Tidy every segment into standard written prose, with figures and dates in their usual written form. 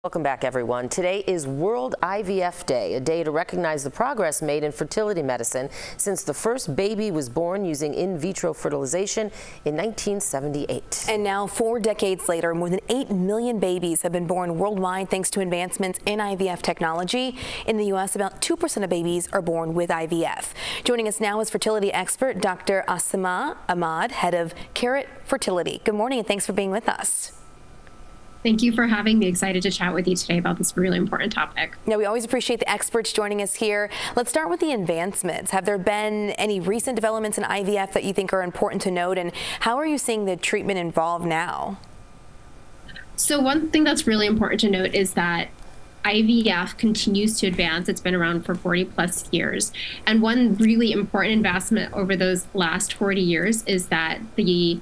Welcome back, everyone. Today is World IVF Day, a day to recognize the progress made in fertility medicine since the first baby was born using in vitro fertilization in 1978. And now, 4 decades later, more than 8 million babies have been born worldwide thanks to advancements in IVF technology. In the U.S., about 2% of babies are born with IVF. Joining us now is fertility expert Dr. Asima Ahmad, head of Carrot Fertility. Good morning, and thanks for being with us. Thank you for having me. Excited to chat with you today about this really important topic. Now, we always appreciate the experts joining us here. Let's start with the advancements. Have there been any recent developments in IVF that you think are important to note, and how are you seeing the treatment evolve now? So one thing that's really important to note is that IVF continues to advance. It's been around for 40 plus years. And one really important investment over those last 40 years is that the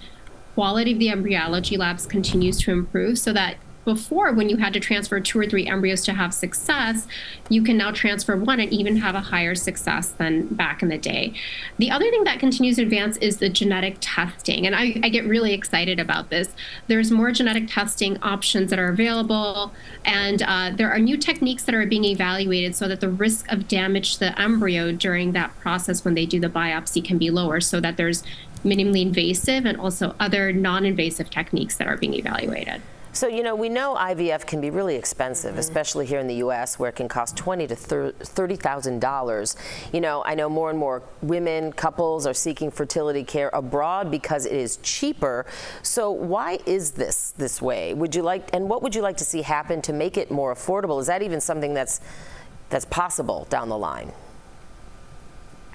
quality of the embryology labs continues to improve, so that before, when you had to transfer 2 or 3 embryos to have success, you can now transfer 1 and even have a higher success than back in the day. The other thing that continues to advance is the genetic testing, and I get really excited about this. There's more genetic testing options that are available, and there are new techniques that are being evaluated so that the risk of damage to the embryo during that process when they do the biopsy can be lower, so that there's minimally invasive and also other non-invasive techniques that are being evaluated. So, you know, we know IVF can be really expensive, especially here in the U.S., where it can cost $20,000 to $30,000. You know, I know more and more women, couples are seeking fertility care abroad because it is cheaper. So why is this way? Would you like, and what would you like to see happen to make it more affordable? Is that even something that's possible down the line?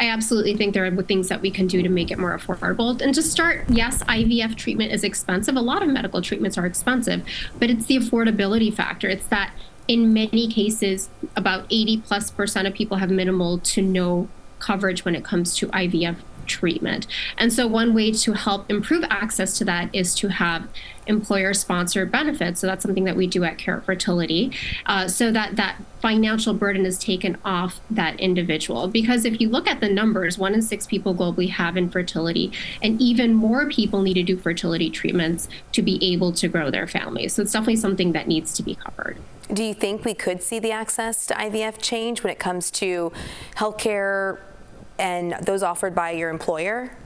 I absolutely think there are things that we can do to make it more affordable. And to start, yes, IVF treatment is expensive. A lot of medical treatments are expensive, but it's the affordability factor. It's that in many cases, about 80+% of people have minimal to no coverage when it comes to IVF treatment. And so one way to help improve access to that is to have employer-sponsored benefits. So that's something that we do at Carrot Fertility, so that that financial burden is taken off that individual. Because if you look at the numbers, 1 in 6 people globally have infertility, and even more people need to do fertility treatments to be able to grow their families. So it's definitely something that needs to be covered. Do you think we could see the access to IVF change when it comes to healthcare and those offered by your employer?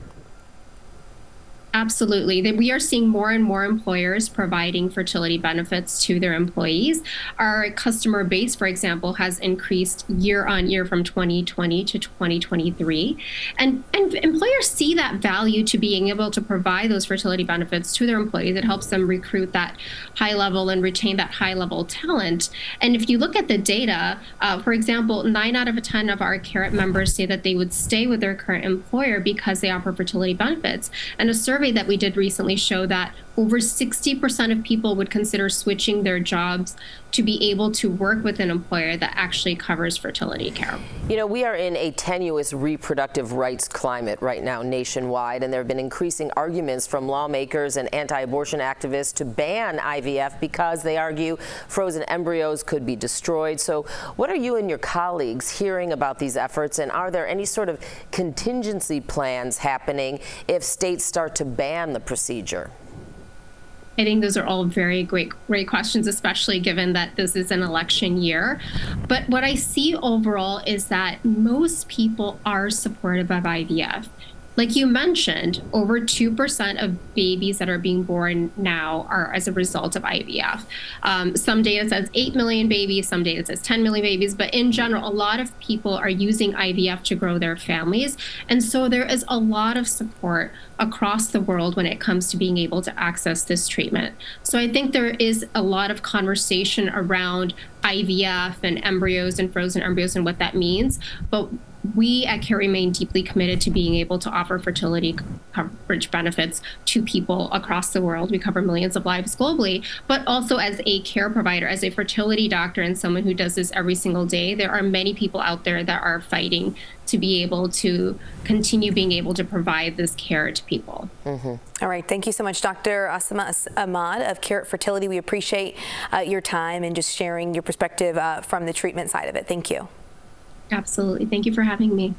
Absolutely. We are seeing more and more employers providing fertility benefits to their employees. Our customer base, for example, has increased year on year from 2020 to 2023. And employers see that value to being able to provide those fertility benefits to their employees. It helps them recruit that high level and retain that high level talent. And if you look at the data, for example, 9 out of 10 of our Carrot members say that they would stay with their current employer because they offer fertility benefits. And a survey that we did recently show that over 60% of people would consider switching their jobs to be able to work with an employer that actually covers fertility care. You know, we are in a tenuous reproductive rights climate right now nationwide, and there have been increasing arguments from lawmakers and anti-abortion activists to ban IVF because they argue frozen embryos could be destroyed. So what are you and your colleagues hearing about these efforts, and are there any sort of contingency plans happening if states start to ban the procedure? I think those are all very great questions, especially given that this is an election year. But what I see overall is that most people are supportive of IVF. Like you mentioned, over 2% of babies that are being born now are as a result of IVF. Some data says 8 million babies, some data says 10 million babies, but in general, a lot of people are using IVF to grow their families. And so there is a lot of support across the world when it comes to being able to access this treatment. So I think there is a lot of conversation around IVF and embryos and frozen embryos and what that means. But we at Carrot remain deeply committed to being able to offer fertility coverage benefits to people across the world. We cover millions of lives globally, but also as a care provider, as a fertility doctor and someone who does this every single day, there are many people out there that are fighting to be able to continue being able to provide this care to people. All right. Thank you so much, Dr. Asima Ahmad of Carrot Fertility. We appreciate your time and just sharing your perspective from the treatment side of it. Thank you. Absolutely. Thank you for having me.